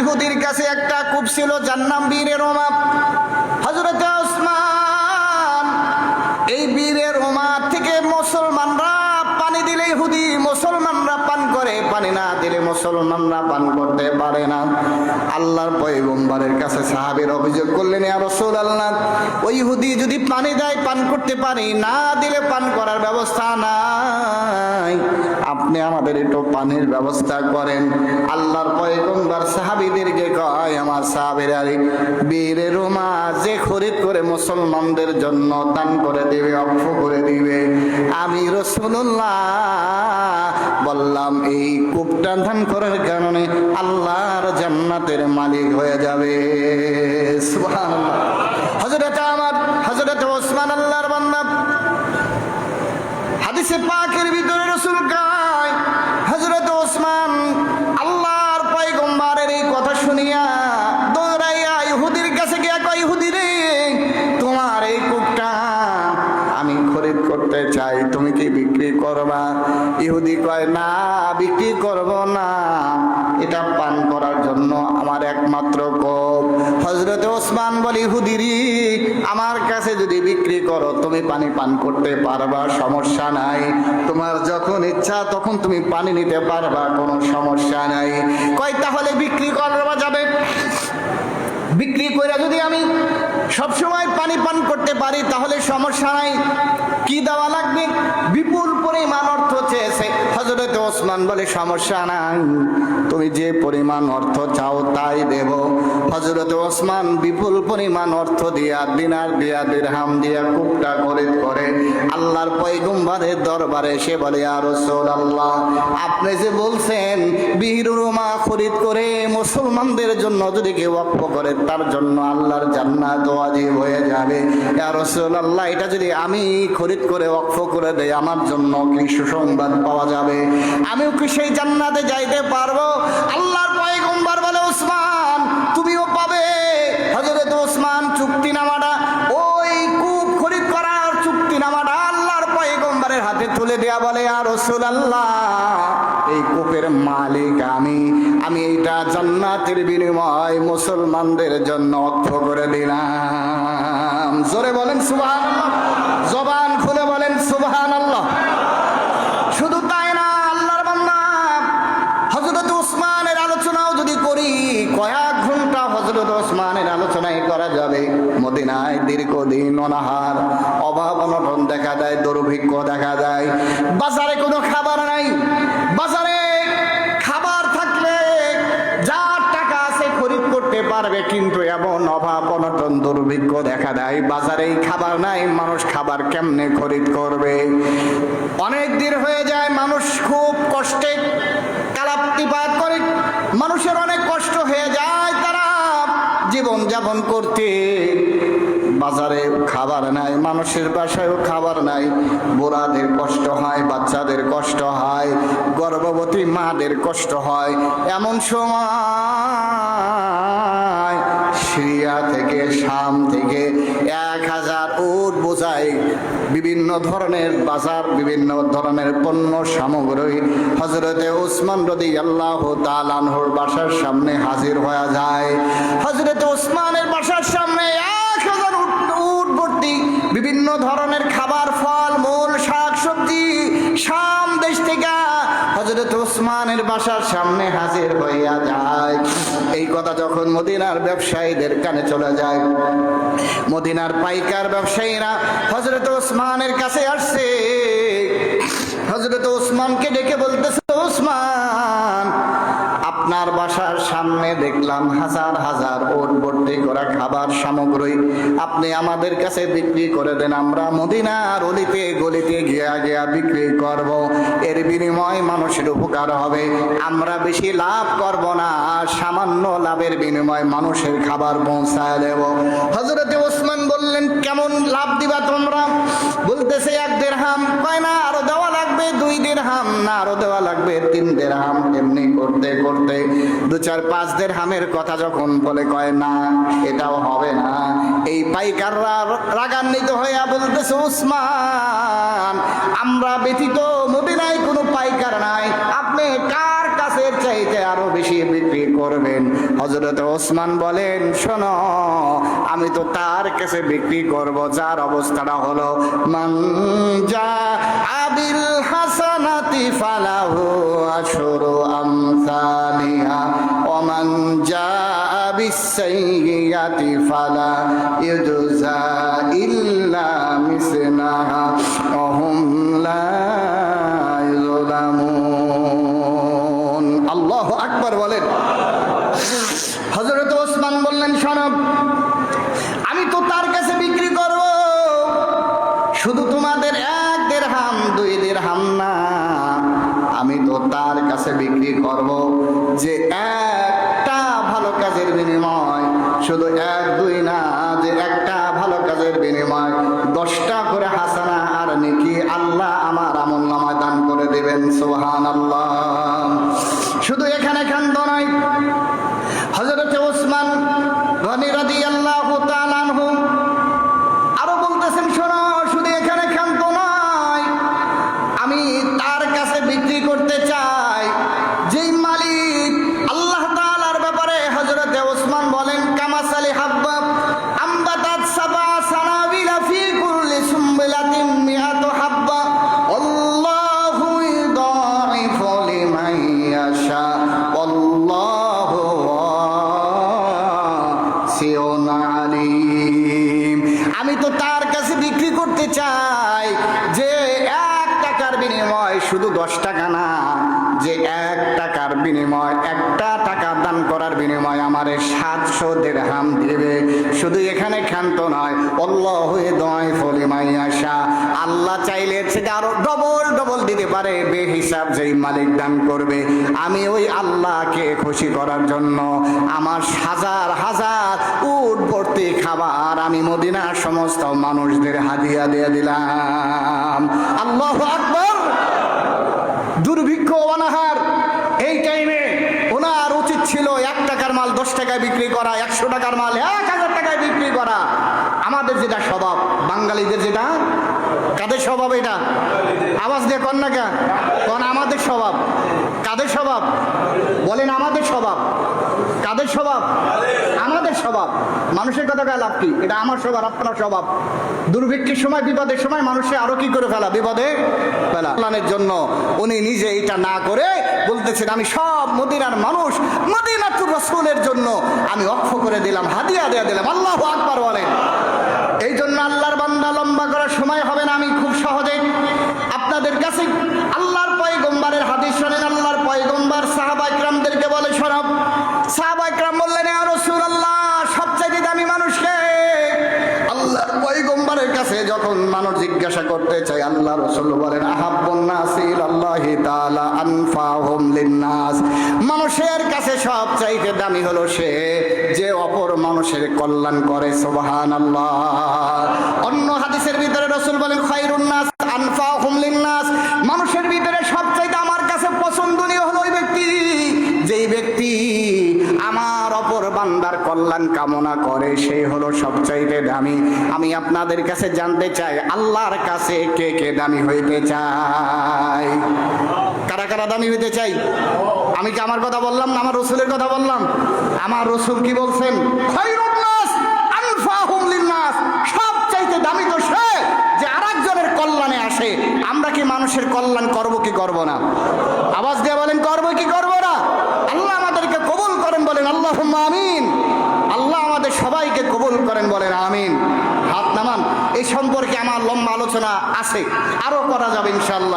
ইহুদির কাছে একটা কূপ ছিল, যার নাম বীরে রোমা। হযরতে ওসমান এই বীরে রোমা থেকে মুসলমানরা পানি দিলে ইহুদি মুসলমানরা পান করে, পানি না দিলে মুসলমানরা পান করতে পারে না। আল্লাহর পয়গম্বরের কাছে সাহাবীরা অভিযোগ করলেন, ইয়া রাসূলুল্লাহ, ওই ইহুদি যদি পানি দেয় পান করতে পারি, না দিলে পান করার ব্যবস্থা নাই, আপনি আমাদের একটু পানির ব্যবস্থা করেন। আল্লাহর পয়গম্বর সাহাবীদেরকে কয়, আমার সাহাবীরা, বীরে রোমা যে খরিদ করে মুসলমানদের জন্য দান করে দেবে, অক্ষ করে দিবে, আমি রাসূলুল্লাহ বললাম এই কূপটা দান করার কারণে আল্লাহর জান্নাতের মালিক হয়ে যাবে। সুবহানাল্লাহ। হযরত ওসমান আল্লাহর বান্দা, হাদিসে পাকের ভিতরে রাসূল কয়, হযরত ওসমান আল্লাহর পয়গম্বরের এই কথা শুনিয়া দৌড়াইয়া ইহুদির কাছে গিয়া কয়, ইহুদি রে, তোমার এই কূপটা আমি খরিদ করতে চাই, তুমি কি বিক্রি করবা? ইহুদি কয়, না, বিক্রি করব না, এটা পান করার জন্য আমার একমাত্র কূপ। হযরত ওসমান বলে, ইহুদি রে, আমার কাছে যদি বিক্রি করো তুমি পানি পান করতে পারবা, সমস্যা নাই, তোমার যখন ইচ্ছা তখন তুমি পানি নিতে পারবা, কোনো সমস্যা নাই। কয়, তাহলে বিক্রি করা যাবে? বিক্রি করে যদি আমি সবসময় পানি পান করতে পারি তাহলে সমস্যা নাই, কি দেওয়া লাগবে? বিপুল পরিমাণ অর্থ চেয়েছে। হযরত ওসমান বলে, সমস্যা নাই, তুমি যে পরিমাণ অর্থ চাও তাই দেব। হযরত ওসমান বিপুল পরিমাণ অর্থ দিয়া, দিনার দিয়া, দিরহাম দিয়া কূপটা খরিদ করে আল্লাহর পয়গম্বরের দরবারে এসে বলে, ইয়া রাসূলুল্লাহ, আপনি যে বলছেন বীরে রোমা খরিদ করে মুসলমানদের জন্য যদি কেউ ওয়াকফ করে তার জন্য আল্লাহর জান্নাত ওয়াজিব হয়ে যাবে, ইয়া রাসূলুল্লাহ, এটা যদি আমি খরিদ করে ওয়াকফ করে দেই আমার জন্য কি সুসংবাদ পাওয়া যাবে? আমিও কি সেই জান্নাতে যাইতে পারবো? আল্লাহর পয়গম্বর বলে, ওসমান, তুমিও পাবে। হযরত ওসমান চুক্তিনামাটা, ওই কূপ খরিদ করার চুক্তিনামাটা আল্লাহর পয়গম্বরের হাতে তুলে দেয়া বলে, ইয়া রাসূলুল্লাহ, এই কূপের মালিক আমি এইটা জান্নাতের বিনিময় মুসলমানদের জন্য ওয়াকফ করে দিলাম। জোরে বলেন সুবহানাল্লাহ, জবান খুলে বলেন সুবহানাল্লাহ। শুধু তাই না, আল্লাহর বান্দা, হযরত ওসমানের আলোচনাও যদি করি, কয়েক ঘন্টা হযরত ওসমানের আলোচনাই করা যাবে। মদিনায় দীর্ঘদিন অনাহার, অভাব অনটন দেখা যায়, দুর্ভিক্ষ দেখা যায়, বাজারে কোনো খাবার নাই। বাজারে খাবার থাকলে যার টাকা আছে খরিদ করতে পারবে, কিন্তু এমন অভাব অনটন দুর্ভিক্ষ দেখা দেয়, বাজারেই খাবার নাই, মানুষ খাবার কেমনে খরিদ করবে? অনেক দিন হয়ে যায়, মানুষ খুব কষ্টে কালাপ্তিপাত করে, মানুষের অনেক কষ্ট হয়ে যায়, তারা জীবন যাপন করতে। বাজারে খাবার নাই, মানুষের বাসায়ও খাবার নাই, বুড়াদের কষ্ট হয়, বাচ্চাদের কষ্ট হয়, গর্ভবতী মাদের কষ্ট হয়। এমন সময় সিরিয়া থেকে, শাম থেকে 1000 উট বোঝাই বিভিন্ন ধরনের বাজার, বিভিন্ন ধরনের পণ্য সামগ্রী হযরতে ওসমান রাদিয়াল্লাহু তাআলা আনহুর বাসার সামনে হাজির হয়ে যায়। হযরতে ওসমানের বাসার সামনে 1000 উট ভর্তি বিভিন্ন ধরনের খাবার, ফল মূল, শাক সবজি শাম দেশ থেকে হযরত ওসমানের বাসার সামনে হাজির হইয়া যায়। এই কথা যখন মদিনার ব্যবসায়ীদের কানে চলে যায়, মদিনার পাইকার ব্যবসায়ীরা হযরত ওসমানের কাছে আসছে। হযরত ওসমানকে ডেকে বলতেছে, ওসমান, আপনার বাসার সামনে দেখলাম হাজার হাজার ওট ভর্তি করা খাবার সামগ্রী, আপনি আমাদের কাছে বিক্রি করে দেন, আমরা মদিনার অলিতে গলিতে গিয়া গিয়া বিক্রি করব, এর বিনিময় মানুষের উপকার হবে, আমরা বেশি লাভ করব না, সামান্য লাভের বিনিময় মানুষের খাবার পৌঁছায় দেব। হযরতে ওসমান বললেন, কেমন লাভ দিবা তোমরা? বলতেছে 1 দিরহাম। কয় না, আরো দেওয়া লাগবে 2 দিরহাম, না আরো দেওয়া লাগবে 3 দিরহাম। এমনি করতে করতে 2, 4, 5 দিরহামের কথা যখন বলে, কয় না, এটাও হবে না। এই পাইকাররা রাগান্বিত হইয়া বলতেছে, ওসমান, আমরা ব্যতীত মদিনায় কোনো পাইকার নাই, আপনি কার কাছে চাইতে আরো বেশি বিক্রি করবেন? হযরত ওসমান বলেন, শোনো, আমি তো তার কাছে বিক্রি করব যার অবস্থাটা হলো মান জাআ বিল হাসানাতি ফালাহু আশরু আমসালিহা ওয়া মান জাআ বিস সাইয়্যাতি ফালা ইউজা ইল্লা মিসলাহা ওয়া হুম লা ইউলামুন। আল্লাহু আকবার বলেন। হযরত ওসমান বললেন, শোনো, আমি তো তার কাছে বিক্রি করব শুধু তোমাদের 1 দিরহাম 2 দিরহাম না, আমি তো তার কাছে বিক্রি করব যে একটা ভালো কাজের বিনিময়, শুধু 1 2 না, যে একটা ভালো কাজের বিনিময় 10টা করে হাসানা আর নেকি আল্লাহ আমার আমলনামায় দান করে দিবেন। সুবহানাল্লাহ। শুধু এখানে কান্দ নয়, হযরত ওসমান গনি রাদিয়াল্লাহু তাআলা আনহু আরো বলতেছেন, শোনো, শুধু এখানে কান্দ নয়, আমি তার কাছে বিক্রি করতে চাই যেই মালিক আল্লাহ তাআলার ব্যাপারে হযরত ওসমান বলেন, কামাসালি হাব্বা আমবাতাত সাবা সানাবিলা ফি কুল্লি সুমবিলাতিন মিআতু হাব্বা আল্লাহু ইউদাইফু লিমান ইয়াশা আল্লাহু ওয়াসিউন আলীম। আমি তো তার কাছে বিক্রি করতে চাই যে 1 টাকার বিনিময় শুধু 10 টাকা না, যে 1 টাকার বিনিময়, 1টা টাকা দান করার বিনিময় আমারে 700 দিরহাম দিবে। শুধু এখানে ক্ষান্ত নয়, আল্লাহু ইউদাইফু লিমান ইয়াশা, আল্লাহ চাইলে সেটা আরো ডবল ডবল দিতে পারে বেহিসাব যেই মালিক দান করবে। আমি ওই আল্লাহকে খুশি করার জন্য আমার হাজার হাজার উট ভর্তি খাবার আমি মদিনার সমস্ত মানুষদের হাদিয়া দিয়ে দিলাম। আল্লাহু আকবার। দুর্ভিক্ষ অনাহার, এই টাইমে ওনার উচিত ছিল 1 টাকার মাল 10 টাকায় বিক্রি করা, 100 টাকার মাল 1000 টাকায় বিক্রি করা। আমাদের যেটা স্বভাব, বাঙালিদের যেটা, কাদের স্বভাব এটা? আওয়াজ দিয়ে কন না কে? কোন আমাদের স্বভাব? কাদের স্বভাব বলেন? আমাদের স্বভাব। কাদের স্বভাব? আমাদের স্বভাব। মানুষের কথা গায়ে লাভ কি? এটা আমার স্বভাব, আপনার স্বভাব। দুর্ভিক্ষের সময়, বিপদের সময় মানুষে আরো কি করে ফেলা? বিপদে ফেলা। কল্যাণের জন্য উনি নিজে এটা না করে বলতেছেন, আমি সব মদিনার মানুষ, মদিনাতুর রাসূলের জন্য আমি ওয়াকফ করে দিলাম, হাদিয়া দিয়ে দিলাম। আল্লাহু আকবার বলেন। এই জন্য আল্লাহর বান্দা, লম্বা করার সময় হবে না, আমি খুব সহজে আপনাদের কাছে আল্লাহর পয়গম্বরের হাদিস শোনেন। আল্লাহর পয়গম্বর সাহাবায়ে কিরামদেরকে বলে, শোনাব। সাহাবায়ে কিরাম বললেন, ইয়া রাসূলুল্লাহ, সবচেয়ে দামি মানুষকে? আল্লাহর পয়গম্বরের কাছে যখন মানুষ জিজ্ঞাসা করতে চায়, আল্লাহ রাসূল বলেন, আহাব্বুন নাসি ইলাল্লাহি তাআলা আনফাহুম লিন্নাস, মানুষের কাছে সবচাইতে দামি হলো সে যে অপর মানুষের কল্যাণ করে। সুবহানাল্লাহ। অন্য হাদিসের ভিতরে রাসূল বলেন, খায়রুন নাস আনফাহুম লিন্নাস, মানুষের ভিতরে সবচাইতে আমার কাছে পছন্দনীয় হলো ওই ব্যক্তি যেই ব্যক্তি আমার অপর বান্দার কল্যাণ কামনা করে, সেই হলো সবচাইতে দামি। আমি আপনাদের কাছে জানতে চাই, আল্লাহর কাছে কে কে দামি হইতে চাই? কারা কারা দামি হইতে চাই? আমি কি আমার কথা বললাম না আমার রাসূলের কথা বললাম? আমার রাসূল কি বলছেন? খায়রুন নাস আনফাহুম লিন্নাস, সবচাইতে দামি তো সে যে আরেকজনের কল্যাণে আসে। আমরা কি মানুষের কল্যাণ করব কি করব না? আওয়াজ দিয়ে বলেন, করব কি করব না? আল্লাহ আমাদেরকে কবুল করেন, বলেন আল্লাহুম্মা আমিন। আল্লাহ আমাদের সবাইকে কবুল করেন, বলেন আমিন। হাত নামান। এই সম্পর্কে আমার লম্বা আলোচনা আছে, আরো করা যাবে ইনশাআল্লাহ।